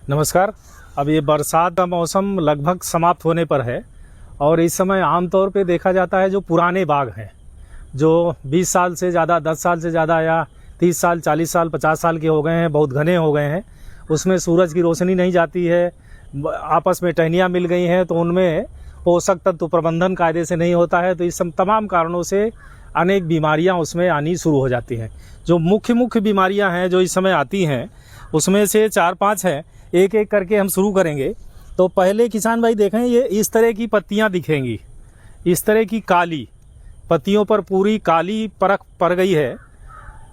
नमस्कार। अब ये बरसात का मौसम लगभग समाप्त होने पर है और इस समय आमतौर पे देखा जाता है जो पुराने बाग हैं, जो 20 साल से ज़्यादा, 10 साल से ज़्यादा या 30 साल, 40 साल, 50 साल के हो गए हैं, बहुत घने हो गए हैं, उसमें सूरज की रोशनी नहीं जाती है, आपस में टहनियाँ मिल गई हैं, तो उनमें पोषक तत्व प्रबंधन कायदे से नहीं होता है। तो इस तमाम कारणों से अनेक बीमारियां उसमें आनी शुरू हो जाती हैं। जो मुख्य बीमारियां हैं जो इस समय आती हैं उसमें से 4-5 हैं, एक एक करके हम शुरू करेंगे। तो पहले किसान भाई देखें, ये इस तरह की पत्तियां दिखेंगी, इस तरह की काली पत्तियों पर पूरी काली परख पड़ गई है,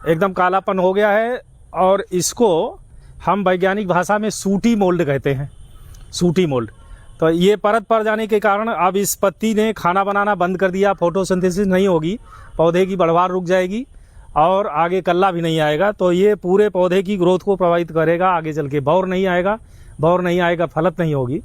एकदम कालापन हो गया है और इसको हम वैज्ञानिक भाषा में सूटी मोल्ड कहते हैं, सूटी मोल्ड। तो ये परत पड़ जाने के कारण अब इस पत्ती ने खाना बनाना बंद कर दिया, फोटोसिंथेसिस नहीं होगी, पौधे की बढ़वार रुक जाएगी और आगे कल्ला भी नहीं आएगा। तो ये पूरे पौधे की ग्रोथ को प्रभावित करेगा, आगे चल के बौर नहीं आएगा, फलत नहीं होगी।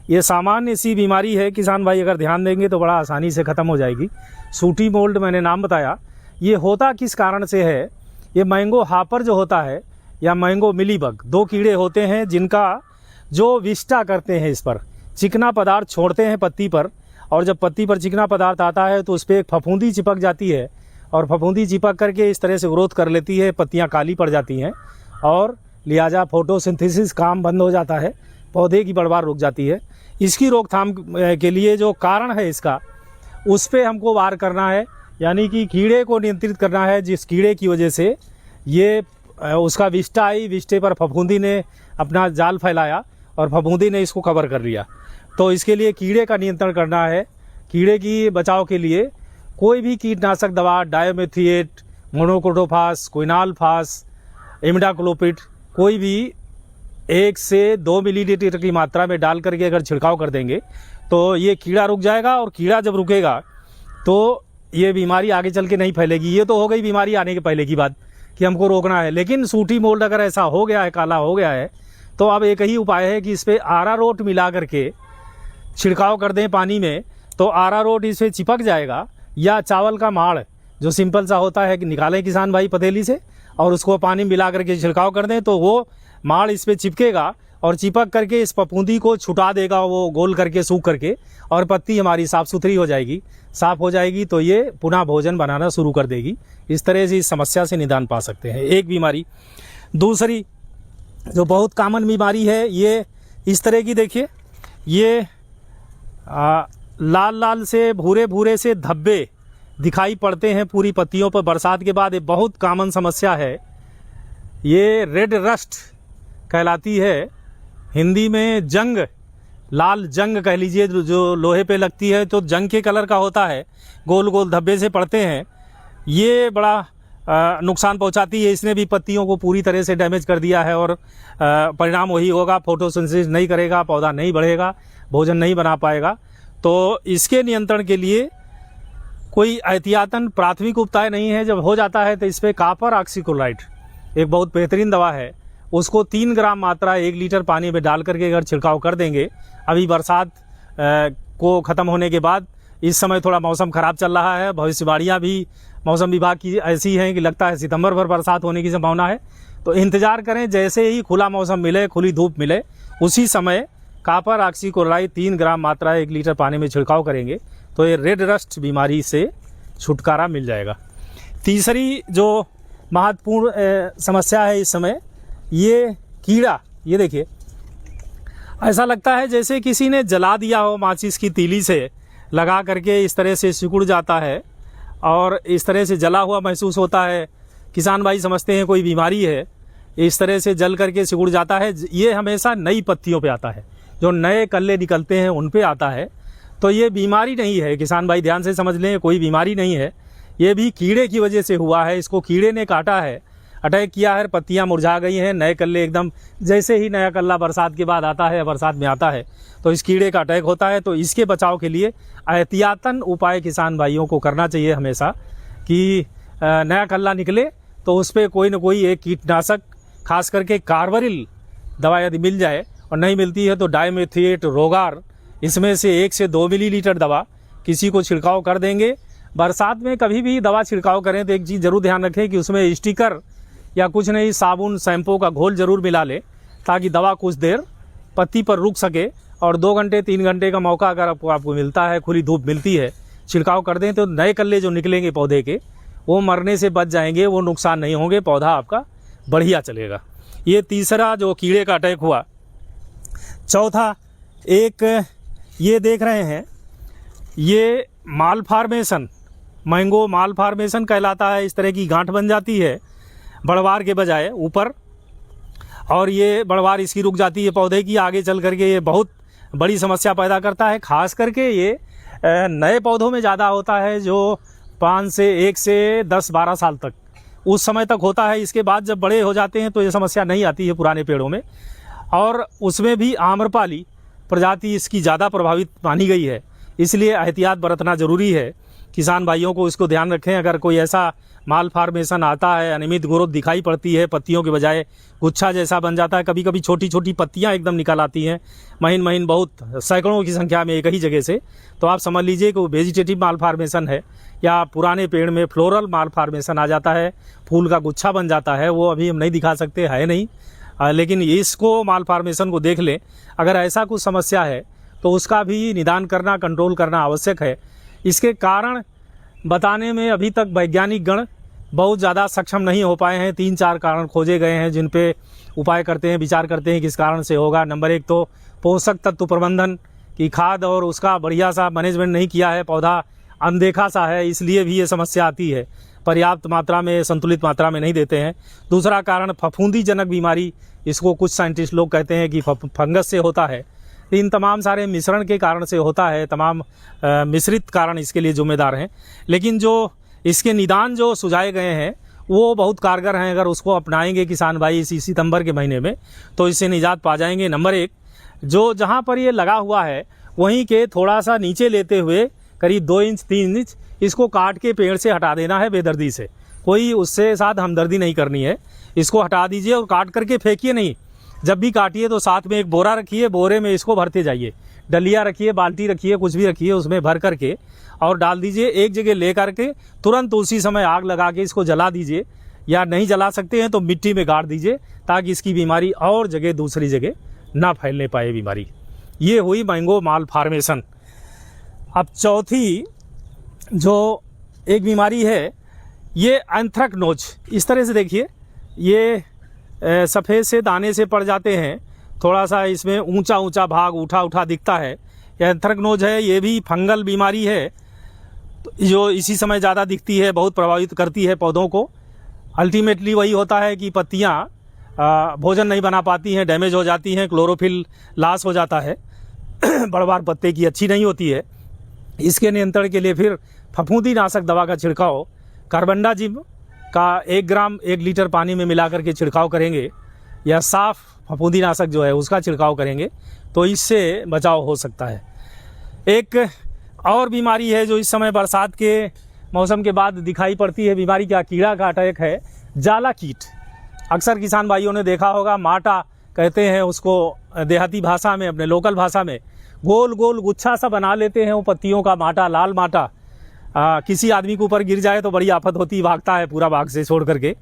ये सामान्य सी बीमारी है किसान भाई, अगर ध्यान देंगे तो बड़ा आसानी से ख़त्म हो जाएगी। सूटी मोल्ड मैंने नाम बताया। ये होता किस कारण से है? ये मैंगो हापर जो होता है या मैंगो मिलीबग, 2 कीड़े होते हैं जिनका जो विष्टा करते हैं, इस पर चिकना पदार्थ छोड़ते हैं पत्ती पर, और जब पत्ती पर चिकना पदार्थ आता है तो उस पर एक फफूंदी चिपक जाती है और फफूंदी चिपक करके इस तरह से ग्रोथ कर लेती है, पत्तियां काली पड़ जाती हैं और लिहाजा फोटोसिंथेसिस काम बंद हो जाता है, पौधे की बढ़वार रुक जाती है। इसकी रोकथाम के लिए जो कारण है इसका, उस पर हमको वार करना है, यानी कि कीड़े को नियंत्रित करना है, जिस कीड़े की वजह से ये उसका विष्टा आई, विष्टे पर फफूंदी ने अपना जाल फैलाया और फफूंदी ने इसको कवर कर लिया। तो इसके लिए कीड़े का नियंत्रण करना है। कीड़े की बचाव के लिए कोई भी कीटनाशक दवा, डायमेथिएट, मोनोक्रोटोफास, क्विनालफास, इमिडाक्लोपिड, कोई भी 1 से 2 मिलीलीटर की मात्रा में डाल करके अगर छिड़काव कर देंगे तो ये कीड़ा रुक जाएगा, और कीड़ा जब रुकेगा तो ये बीमारी आगे चल के नहीं फैलेगी। ये तो हो गई बीमारी आने के पहले की बात कि हमको रोकना है। लेकिन सूटी मोल्ड अगर ऐसा हो गया है, काला हो गया है, तो अब एक ही उपाय है कि इस पर आरारोट मिला करके छिड़काव कर दें पानी में, तो आरारोट इस पर चिपक जाएगा। या चावल का माड़ जो सिंपल सा होता है कि निकालें किसान भाई पतीली से और उसको पानी में मिला करके छिड़काव कर दें, तो वो माड़ इस पर चिपकेगा और चिपक करके इस फफूंदी को छुटा देगा, वो गोल करके सूख करके, और पत्ती हमारी साफ़ सुथरी हो जाएगी। साफ़ हो जाएगी तो ये पुनः भोजन बनाना शुरू कर देगी। इस तरह से इस समस्या से निदान पा सकते हैं, एक बीमारी। दूसरी जो बहुत कॉमन बीमारी है, ये इस तरह की देखिए, ये लाल लाल से भूरे से धब्बे दिखाई पड़ते हैं पूरी पत्तियों पर बरसात के बाद। ये बहुत कॉमन समस्या है, ये रेड रस्ट कहलाती है। हिंदी में जंग, लाल जंग कह लीजिए, जो लोहे पे लगती है तो जंग के कलर का होता है, गोल गोल धब्बे से पड़ते हैं। ये बड़ा नुकसान पहुंचाती है, इसने भी पत्तियों को पूरी तरह से डैमेज कर दिया है और परिणाम वही होगा, फोटोसिंथेसिस नहीं करेगा, पौधा नहीं बढ़ेगा, भोजन नहीं बना पाएगा। तो इसके नियंत्रण के लिए कोई एहतियातन प्राथमिक उपाय नहीं है। जब हो जाता है तो इस पर कॉपर ऑक्सीक्लोराइड एक बहुत बेहतरीन दवा है, उसको 3 ग्राम मात्रा 1 लीटर पानी में डाल करके अगर छिड़काव कर देंगे, अभी बरसात को ख़त्म होने के बाद, इस समय थोड़ा मौसम ख़राब चल रहा है, भविष्यवाणियाँ भी मौसम विभाग की ऐसी हैं कि लगता है सितंबर भर बरसात होने की संभावना है। तो इंतज़ार करें, जैसे ही खुला मौसम मिले, खुली धूप मिले, उसी समय कॉपर ऑक्सीक्लोराइड 3 ग्राम मात्रा 1 लीटर पानी में छिड़काव करेंगे तो ये रेड रस्ट बीमारी से छुटकारा मिल जाएगा। तीसरी जो महत्वपूर्ण समस्या है इस समय, ये कीड़ा, ये देखिए, ऐसा लगता है जैसे किसी ने जला दिया हो, माचिस की तीली से लगा करके इस तरह से सिकुड़ जाता है और इस तरह से जला हुआ महसूस होता है। किसान भाई समझते हैं कोई बीमारी है, इस तरह से जल करके सिकुड़ जाता है। ये हमेशा नई पत्तियों पे आता है, जो नए कल्ले निकलते हैं उन पे आता है। तो ये बीमारी नहीं है, किसान भाई ध्यान से समझ लें, कोई बीमारी नहीं है, ये भी कीड़े की वजह से हुआ है। इसको कीड़े ने काटा है, अटैक किया है, पत्तियां मुरझा गई हैं, नए कल्ले एकदम, जैसे ही नया कल्ला बरसात के बाद आता है, बरसात में आता है, तो इस कीड़े का अटैक होता है। तो इसके बचाव के लिए एहतियातन उपाय किसान भाइयों को करना चाहिए हमेशा कि नया कल्ला निकले तो उस पर कोई ना कोई एक कीटनाशक, खास करके कार्बरिल दवा यदि मिल जाए, और नहीं मिलती है तो डायमेथिएट, रोगार, इसमें से 1 से 2 मिलीलीटर दवा किसी को छिड़काव कर देंगे। बरसात में कभी भी दवा छिड़काव करें तो एक चीज़ ज़रूर ध्यान रखें कि उसमें स्टिकर या कुछ नहीं, साबुन, शैम्पू का घोल ज़रूर मिला ले, ताकि दवा कुछ देर पत्ती पर रुक सके और 2 घंटे 3 घंटे का मौका अगर आपको मिलता है, खुली धूप मिलती है, छिड़काव कर दें तो नए कल्ले जो निकलेंगे पौधे के वो मरने से बच जाएंगे, वो नुकसान नहीं होंगे, पौधा आपका बढ़िया चलेगा। ये तीसरा जो कीड़े का अटैक हुआ। चौथा एक ये देख रहे हैं, ये माल फार्मेशन, मैंगो माल फार्मेशन कहलाता है। इस तरह की गांठ बन जाती है बढ़वार के बजाय ऊपर, और ये बढ़वार इसकी रुक जाती है पौधे की, आगे चल करके ये बहुत बड़ी समस्या पैदा करता है। खास करके ये नए पौधों में ज़्यादा होता है, जो 1 से 10-12 साल तक उस समय तक होता है। इसके बाद जब बड़े हो जाते हैं तो ये समस्या नहीं आती है पुराने पेड़ों में। और उसमें भी आम्रपाली प्रजाति इसकी ज़्यादा प्रभावित मानी गई है, इसलिए एहतियात बरतना ज़रूरी है। किसान भाइयों को इसको ध्यान रखें। अगर कोई ऐसा माल फार्मेशन आता है, अनियमित ग्रोथ दिखाई पड़ती है, पत्तियों के बजाय गुच्छा जैसा बन जाता है, कभी कभी छोटी छोटी पत्तियां एकदम निकल आती हैं, महीन महीन, बहुत सैकड़ों की संख्या में एक ही जगह से, तो आप समझ लीजिए कि वो वेजिटेटिव माल फार्मेशन है। या पुराने पेड़ में फ्लोरल माल फार्मेशन आ जाता है, फूल का गुच्छा बन जाता है, वो अभी हम नहीं दिखा सकते, है नहीं, लेकिन इसको माल फार्मेशन को देख लें। अगर ऐसा कुछ समस्या है तो उसका भी निदान करना, कंट्रोल करना आवश्यक है। इसके कारण बताने में अभी तक वैज्ञानिक गण बहुत ज़्यादा सक्षम नहीं हो पाए हैं। 3-4 कारण खोजे गए हैं जिन पे उपाय करते हैं, विचार करते हैं किस कारण से होगा। नंबर 1 तो पोषक तत्व प्रबंधन की खाद और उसका बढ़िया सा मैनेजमेंट नहीं किया है, पौधा अनदेखा सा है, इसलिए भी ये समस्या आती है। पर्याप्त मात्रा में, संतुलित मात्रा में नहीं देते हैं। दूसरा कारण फफूंदीजनक बीमारी, इसको कुछ साइंटिस्ट लोग कहते हैं कि फंगस से होता है। इन तमाम सारे मिश्रण के कारण से होता है, तमाम मिश्रित कारण इसके लिए जिम्मेदार हैं। लेकिन जो इसके निदान जो सुझाए गए हैं वो बहुत कारगर हैं। अगर उसको अपनाएंगे किसान भाई इसी सितंबर के महीने में तो इससे निजात पा जाएंगे। नंबर 1, जो जहाँ पर ये लगा हुआ है वहीं के थोड़ा सा नीचे लेते हुए करीब 2 इंच 3 इंच इसको काट के पेड़ से हटा देना है बेदर्दी से। कोई उससे साथ हमदर्दी नहीं करनी है, इसको हटा दीजिए और काट करके फेंकिए नहीं। जब भी काटिए तो साथ में एक बोरा रखिए, बोरे में इसको भरते जाइए, डलिया रखिए, बाल्टी रखिए, कुछ भी रखिए, उसमें भर करके और डाल दीजिए। एक जगह ले करके तुरंत उसी समय आग लगा के इसको जला दीजिए, या नहीं जला सकते हैं तो मिट्टी में गाड़ दीजिए, ताकि इसकी बीमारी और जगह दूसरी जगह ना फैलने पाए बीमारी। ये हुई मैंगो माल फार्मेशन। अब चौथी जो एक बीमारी है ये एंथ्रेक्नोज। इस तरह से देखिए, ये सफ़ेद से दाने से पड़ जाते हैं, थोड़ा सा इसमें ऊंचा ऊंचा भाग उठा उठा दिखता है, यह एंथ्रेक्नोज है। ये भी फंगल बीमारी है जो इसी समय ज़्यादा दिखती है, बहुत प्रभावित करती है पौधों को। अल्टीमेटली वही होता है कि पत्तियाँ भोजन नहीं बना पाती हैं, डैमेज हो जाती हैं, क्लोरोफिल लॉस हो जाता है, बढ़वार पत्ते की अच्छी नहीं होती है। इसके नियंत्रण के लिए फिर फफूंदीनाशक दवा का छिड़काव कार्बेंडाजिम का 1 ग्राम 1 लीटर पानी में मिला करके छिड़काव करेंगे, या साफ फफूंदीनाशक जो है उसका छिड़काव करेंगे तो इससे बचाव हो सकता है। एक और बीमारी है जो इस समय बरसात के मौसम के बाद दिखाई पड़ती है, बीमारी का कीड़ा का अटैक है, जाला कीट। अक्सर किसान भाइयों ने देखा होगा, माटा कहते हैं उसको देहाती भाषा में, अपने लोकल भाषा में, गोल गोल गुच्छा सा बना लेते हैं वो पत्तियों का माटा, लाल माटा। किसी आदमी के ऊपर गिर जाए तो बड़ी आफत होती, भागता है पूरा बाग से छोड़ करके।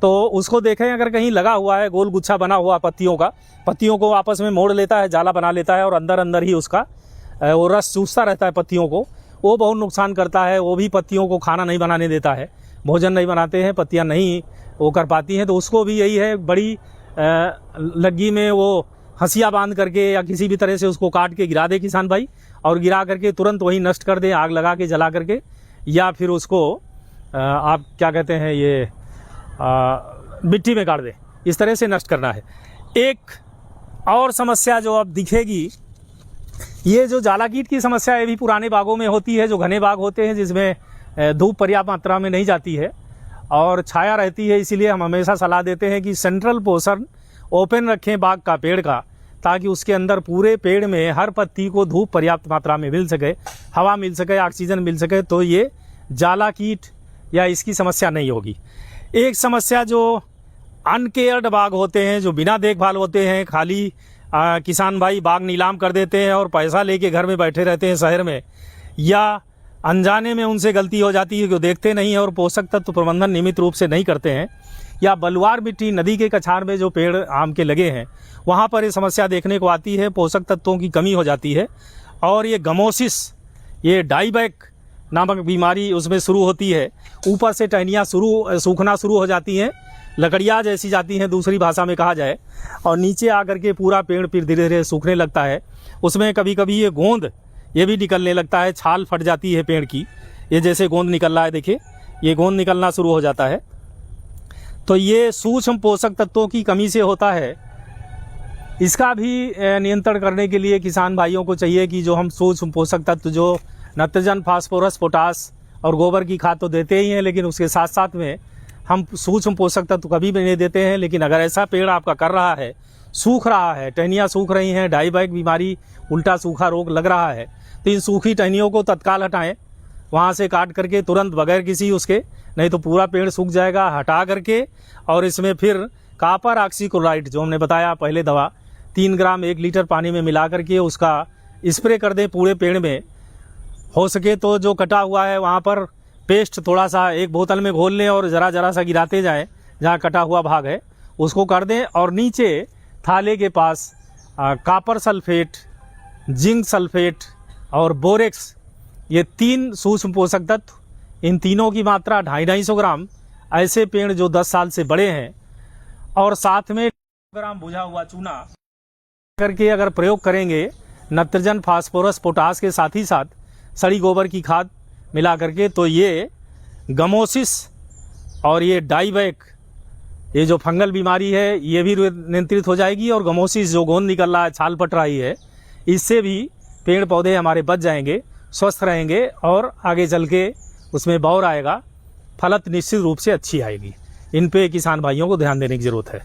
तो उसको देखें अगर कहीं लगा हुआ है गोल गुच्छा बना हुआ पत्तियों का, पत्तियों को आपस में मोड़ लेता है, जाला बना लेता है और अंदर अंदर ही उसका वो रस चूसता रहता है पत्तियों को, वो बहुत नुकसान करता है। वो भी पत्तियों को खाना नहीं बनाने देता है, भोजन नहीं बनाते हैं, पत्तियां नहीं वो कर पाती हैं। तो उसको भी यही है, बड़ी लग्गी में वो हंसिया बांध करके या किसी भी तरह से उसको काट के गिरा दे किसान भाई, और गिरा करके तुरंत वही नष्ट कर दे, आग लगा के जला करके, या फिर उसको आप क्या कहते हैं ये मिट्टी में गाड़ दे, इस तरह से नष्ट करना है। एक और समस्या जो अब दिखेगी, ये जो जाला कीट की समस्या है भी पुराने बागों में होती है, जो घने बाग होते हैं जिसमें धूप पर्याप्त मात्रा में नहीं जाती है और छाया रहती है। इसीलिए हम हमेशा सलाह देते हैं कि सेंट्रल पोर्शन ओपन रखें बाग का, पेड़ का, ताकि उसके अंदर पूरे पेड़ में हर पत्ती को धूप पर्याप्त मात्रा में मिल सके, हवा मिल सके, ऑक्सीजन मिल सके, तो ये जाला कीट या इसकी समस्या नहीं होगी। एक समस्या जो अनकेयर्ड बाग होते हैं, जो बिना देखभाल होते हैं, खाली किसान भाई बाग नीलाम कर देते हैं और पैसा लेके घर में बैठे रहते हैं शहर में, या अनजाने में उनसे गलती हो जाती है कि देखते नहीं हैं और पोषक तत्व प्रबंधन नियमित रूप से नहीं करते हैं। या बलुआर मिट्टी नदी के कछार में जो पेड़ आम के लगे हैं वहाँ पर ये समस्या देखने को आती है, पोषक तत्वों की कमी हो जाती है। और ये गमोसिस, ये डाईबैक नामक बीमारी उसमें शुरू होती है। ऊपर से टहनियाँ सूखना शुरू हो जाती हैं, लकड़ियाँ जैसी जाती हैं दूसरी भाषा में कहा जाए, और नीचे आकर के पूरा पेड़ फिर धीरे धीरे सूखने लगता है। उसमें कभी कभी ये गोंद ये भी निकलने लगता है, छाल फट जाती है पेड़ की। ये जैसे गोंद निकल रहा है, देखिए ये गोंद निकलना शुरू हो जाता है। तो ये सूक्ष्म पोषक तत्वों की कमी से होता है। इसका भी नियंत्रण करने के लिए किसान भाइयों को चाहिए कि जो हम सूक्ष्म पोषक तत्व जो नाइट्रोजन, फास्फोरस, पोटास और गोबर की खाद तो देते ही हैं, लेकिन उसके साथ साथ में हम सूक्ष्म पोषक तत्व कभी भी नहीं देते हैं। लेकिन अगर ऐसा पेड़ आपका कर रहा है, सूख रहा है, टहनियाँ सूख रही हैं, डाईबैक बीमारी, उल्टा सूखा रोग लग रहा है, तो इन सूखी टहनियों को तत्काल हटाएं, वहाँ से काट करके तुरंत, बगैर किसी उसके, नहीं तो पूरा पेड़ सूख जाएगा। हटा करके और इसमें फिर कॉपर ऑक्सीक्लोराइड जो हमने बताया पहले दवा 3 ग्राम 1 लीटर पानी में मिला करके उसका स्प्रे कर दें पूरे पेड़ में। हो सके तो जो कटा हुआ है वहाँ पर पेस्ट थोड़ा सा एक बोतल में घोल लें और ज़रा सा गिराते जाएं, जहाँ कटा हुआ भाग है उसको कर दें। और नीचे थाले के पास कॉपर सल्फेट, जिंक सल्फेट और बोरेक्स, ये 3 सूक्ष्म पोषक तत्व, इन तीनों की मात्रा 250-250 ग्राम ऐसे पेड़ जो 10 साल से बड़े हैं, और साथ में ग्राम भुजा हुआ चूना करके अगर प्रयोग करेंगे, नाइट्रोजन, फास्फोरस, पोटास के साथ ही साथ सड़ी गोबर की खाद मिला करके, तो ये गमोसिस और ये डाईबैक, ये जो फंगल बीमारी है, ये भी नियंत्रित हो जाएगी। और गमोसिस जो गोंद निकल रहा है, छाल पट रही है, इससे भी पेड़ पौधे हमारे बच जाएंगे, स्वस्थ रहेंगे और आगे चल के उसमें बौर आएगा, फलत निश्चित रूप से अच्छी आएगी। इन पे किसान भाइयों को ध्यान देने की ज़रूरत है।